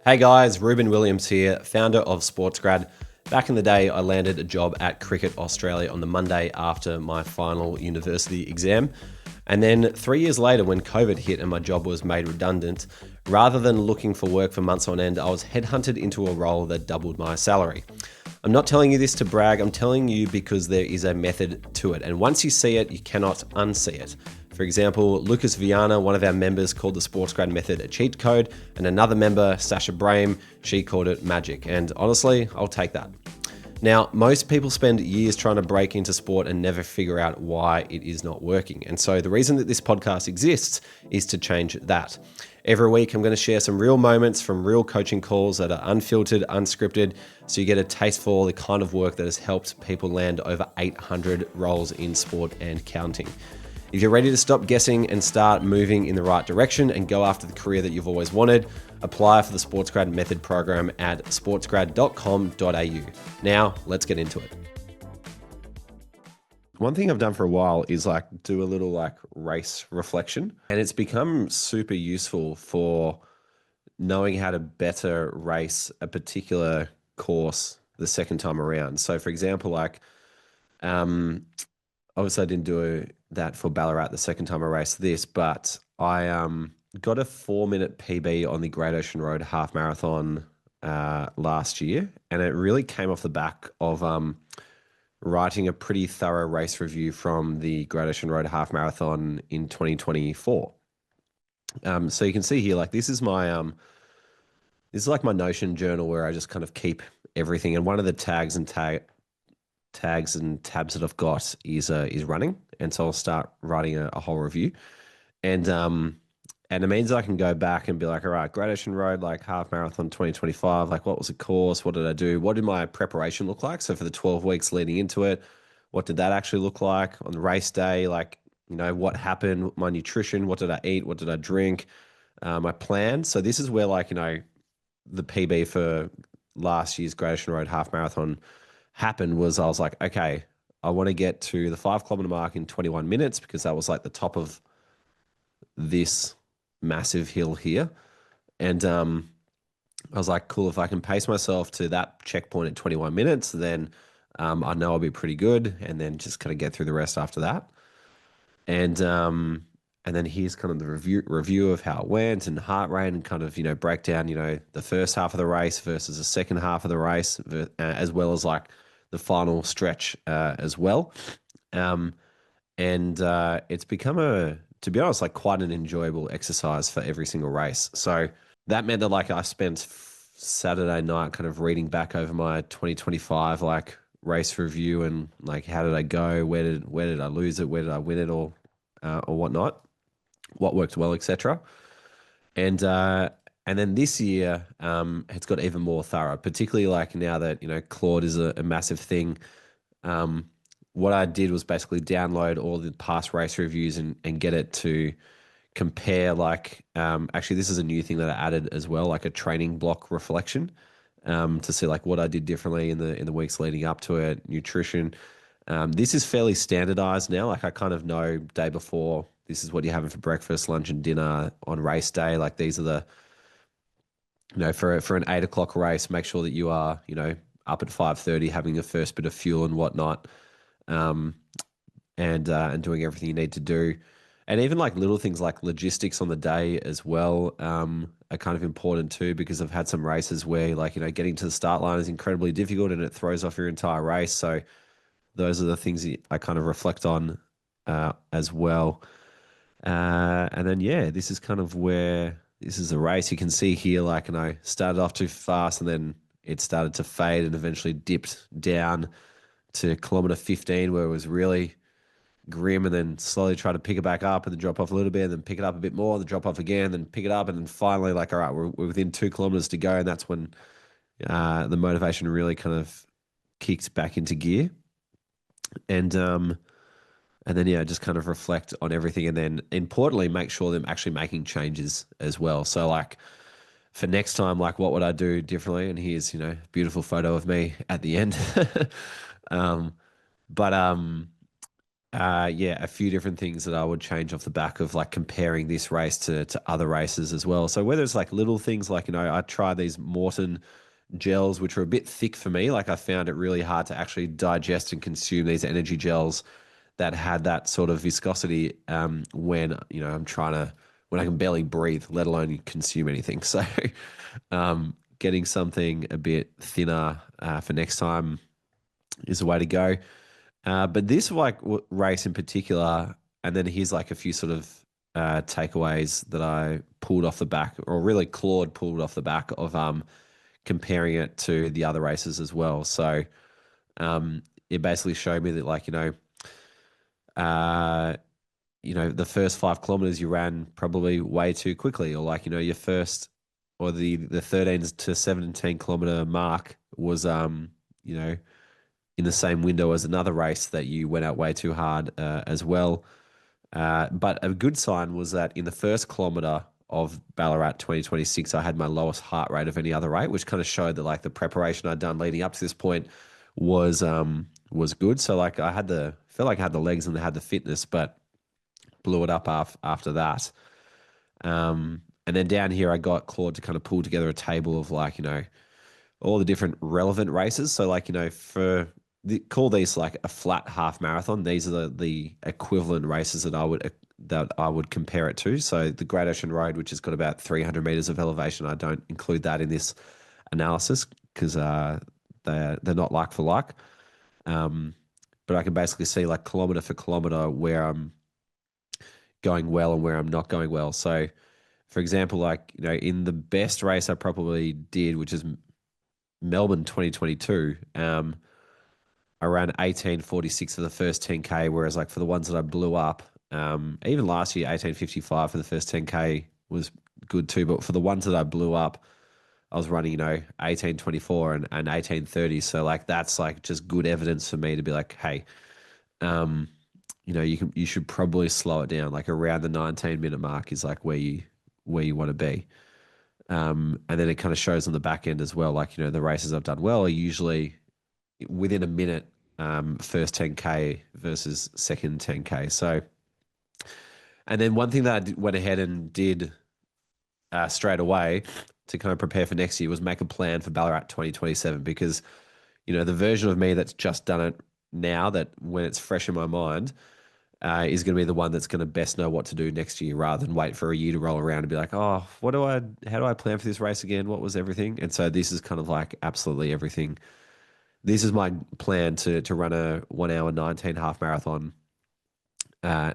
Hey guys, Reuben Williams here, founder of SportsGrad. Back in the day, I landed a job at Cricket Australia on the Monday after my final university exam. And then 3 years later, when COVID hit and my job was made redundant, rather than looking for work for months on end, I was headhunted into a role that doubled my salary. I'm not telling you this to brag, I'm telling you because there is a method to it. And once you see it, you cannot unsee it. For example, Lucas Viana, one of our members, called the SportsGrad method a cheat code, and another member, Sasha Brahim, she called it magic. And honestly, I'll take that. Now, most people spend years trying to break into sport and never figure out why it is not working. And so the reason that this podcast exists is to change that. Every week, I'm going to share some real moments from real coaching calls that are unfiltered, unscripted, so you get a taste for the kind of work that has helped people land over 800 roles in sport and counting. If you're ready to stop guessing and start moving in the right direction and go after the career that you've always wanted, apply for the SportsGrad Method program at sportsgrad.com.au. Now, let's get into it. One thing I've done for a while is do a little race reflection, and it's become super useful for knowing how to better race a particular course the second time around. So for example, obviously I didn't do that for Ballarat the second time I raced this, but I got a 4-minute PB on the Great Ocean Road half marathon last year, and it really came off the back of writing a pretty thorough race review from the Great Ocean Road half marathon in 2024. So you can see here, this is my my Notion journal where I just kind of keep everything, and one of the tags and tabs that I've got is running, and so I'll start writing a whole review, and it means I can go back and be like, all right, Great Ocean Road, half marathon 2025, what was the course? What did I do? What did my preparation look like? So for the 12 weeks leading into it, what did that actually look like on the race day? What happened, my nutrition, what did I eat? What did I drink? My plan. So this is where the PB for last year's Great Ocean Road half marathon happened. Was I was like, okay, I want to get to the 5 kilometer mark in 21 minutes because that was the top of this massive hill here. And I was like, cool, if I can pace myself to that checkpoint at 21 minutes, then I know I'll be pretty good, and then just kind of get through the rest after that. And then here's kind of the review of how it went and heart rate, and kind of, break down, the first half of the race versus the second half of the race, as well as the final stretch as well. And it's become to be honest, quite an enjoyable exercise for every single race. So that meant that I spent Saturday night kind of reading back over my 2025 race review, and how did I go? Where did I lose it? Where did I win it, or whatnot? What worked well, etc. And then this year, it's got even more thorough, particularly now that Claude is a massive thing. What I did was basically download all the past race reviews and get it to compare. Actually, this is a new thing that I added as well, a training block reflection, to see what I did differently in the weeks leading up to it. Nutrition. This is fairly standardized now. I kind of know day before, this is what you're having for breakfast, lunch, and dinner on race day. These are the, for an 8 o'clock race, make sure that you are, up at 5:30, having the first bit of fuel and whatnot. And doing everything you need to do. And even little things like logistics on the day as well are kind of important too, because I've had some races where getting to the start line is incredibly difficult and it throws off your entire race. So those are the things that I kind of reflect on as well. And then, this is kind of where this is a race. You can see here, and I started off too fast, and then it started to fade and eventually dipped down to kilometer 15, where it was really grim, and then slowly try to pick it back up and then drop off a little bit, and then pick it up a bit more, then drop off again, then pick it up, and then finally all right, we're within 2 kilometers to go, and that's when the motivation really kind of kicked back into gear. And then just kind of reflect on everything, and then importantly make sure that I'm actually making changes as well. So for next time, what would I do differently? And here's a beautiful photo of me at the end. Yeah, a few different things that I would change off the back of like comparing this race to other races as well. So whether it's like little things like, I tried these Morton gels, which are a bit thick for me. Like I found it really hard to actually digest and consume these energy gels that had that sort of viscosity when, when I can barely breathe, let alone consume anything. So getting something a bit thinner for next time is the way to go. But this like race in particular, and then here's like a few sort of takeaways that I pulled off the back, or really Claude pulled off the back of comparing it to the other races as well. So it basically showed me that like uh, the first 5 kilometers you ran probably way too quickly, or like your first or the 13 to 17 kilometer mark was you know in the same window as another race that you went out way too hard as well. But a good sign was that in the first kilometer of Ballarat 2026, I had my lowest heart rate of any other rate, which kind of showed that like the preparation I'd done leading up to this point was good. So like felt like I had the legs and I had the fitness, but blew it up after that. And then down here, I got Claude to kind of pull together a table of like all the different relevant races. So like call these like a flat half marathon. These are the equivalent races that I would compare it to. So the Great Ocean Road, which has got about 300 meters of elevation, I don't include that in this analysis because they're not like for like. But I can basically see like kilometer for kilometer where I'm going well and where I'm not going well. So, for example, like in the best race I probably did, which is Melbourne 2022. I ran 18:46 for the first 10K, whereas like for the ones that I blew up, even last year 18:55 for the first 10K was good too. But for the ones that I blew up, I was running 18:24 and 18:30. So like that's like just good evidence for me to be like, hey, you should probably slow it down. Like around the 19-minute mark is like where you want to be. And then it kind of shows on the back end as well. Like the races I've done well are usually within a minute, first 10K versus second 10K. So, and then one thing that I went ahead and did straight away to kind of prepare for next year was make a plan for Ballarat 2027 because, the version of me that's just done it now, that when it's fresh in my mind, is going to be the one that's going to best know what to do next year rather than wait for a year to roll around and be like, oh, how do I plan for this race again? What was everything? And so this is kind of like absolutely everything. This is my plan to run a 1 hour 19 half marathon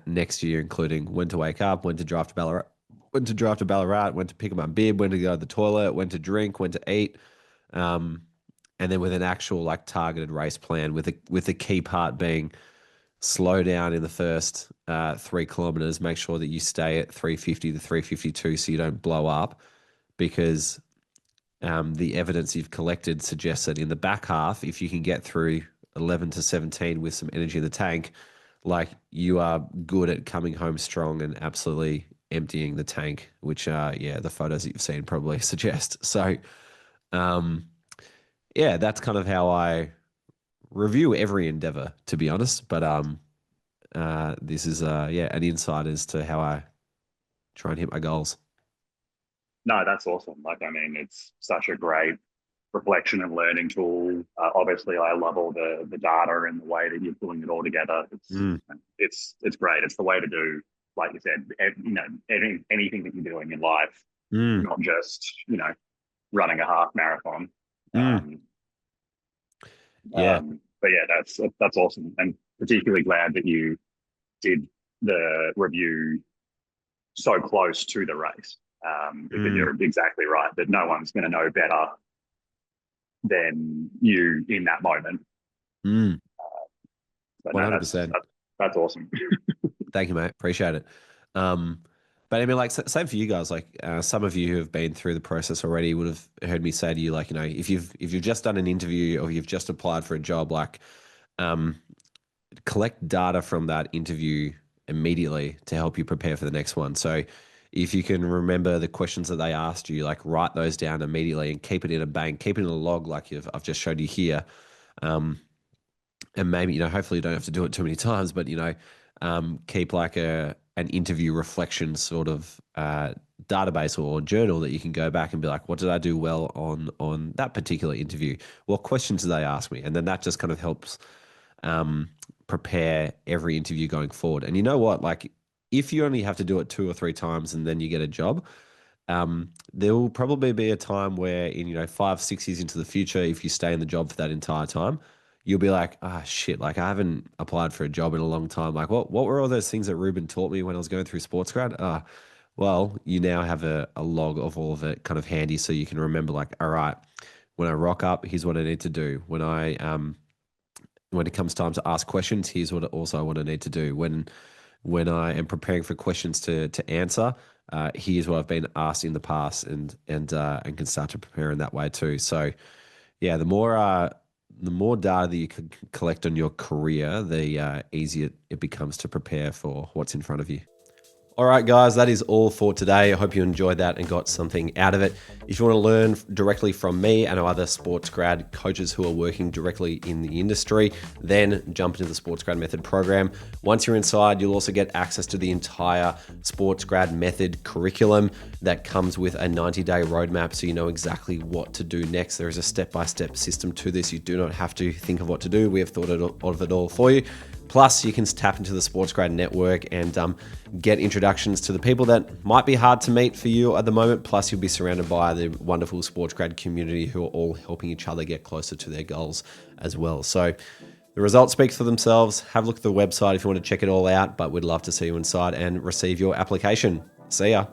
next year, including when to wake up, when to drive to Ballarat, when to pick up my bib, when to go to the toilet, when to drink, when to eat, and then with an actual like targeted race plan with the key part being slow down in the first 3 kilometers, make sure that you stay at 350 to 352 so you don't blow up because the evidence you've collected suggests that in the back half, if you can get through 11 to 17 with some energy in the tank, like you are good at coming home strong and absolutely emptying the tank, which the photos that you've seen probably suggest. So that's kind of how I review every endeavor, to be honest. But this is an insight as to how I try and hit my goals. No, that's awesome. Like, I mean, it's such a great reflection and learning tool. Obviously, I love all the data and the way that you're pulling it all together. Mm, It's great. It's the way to do, like you said, anything that you're doing in life, mm, not just running a half marathon. mm. Um, Yeah. but yeah, that's awesome, and particularly glad that you did the review so close to the race. Because Mm, you're exactly right that no one's going to know better than you in that moment. mm. So no, 100%. that's awesome. Thank you, mate. Appreciate it. But I mean, like, same for you guys. Like, some of you who have been through the process already would have heard me say to you, like, if you've just done an interview or you've just applied for a job, like, um, collect data from that interview immediately to help you prepare for the next one. So, if you can remember the questions that they asked you, like, write those down immediately and keep it in a bank, keep it in a log, like I've just showed you here. Um, and maybe, hopefully you don't have to do it too many times, but, keep like an interview reflection sort of database or journal that you can go back and be like, what did I do well on that particular interview? What questions did they ask me? And then that just kind of helps um, prepare every interview going forward. And you know what? Like, if you only have to do it 2 or 3 times and then you get a job, there will probably be a time where in 5, 6 years into the future, if you stay in the job for that entire time, you'll be like, ah, shit, like I haven't applied for a job in a long time. Like, what were all those things that Reuben taught me when I was going through SportsGrad? Well, you now have a log of all of it kind of handy, so you can remember, like, all right, when I rock up, here's what I need to do. When it comes time to ask questions, here's what I need to do. When I am preparing for questions to answer, here's what I've been asked in the past, and can start to prepare in that way too. So yeah, the more data that you can collect on your career, the easier it becomes to prepare for what's in front of you. All right, guys, that is all for today. I hope you enjoyed that and got something out of it. If you want to learn directly from me and our other SportsGrad coaches who are working directly in the industry, then jump into the SportsGrad Method program. Once you're inside, you'll also get access to the entire SportsGrad Method curriculum that comes with a 90-day roadmap, so you know exactly what to do next. There is a step-by-step system to this. You do not have to think of what to do. We have thought of it all for you. Plus, you can tap into the SportsGrad network and get introductions to the people that might be hard to meet for you at the moment. Plus, you'll be surrounded by the wonderful SportsGrad community who are all helping each other get closer to their goals as well. So the results speak for themselves. Have a look at the website if you want to check it all out, but we'd love to see you inside and receive your application. See ya.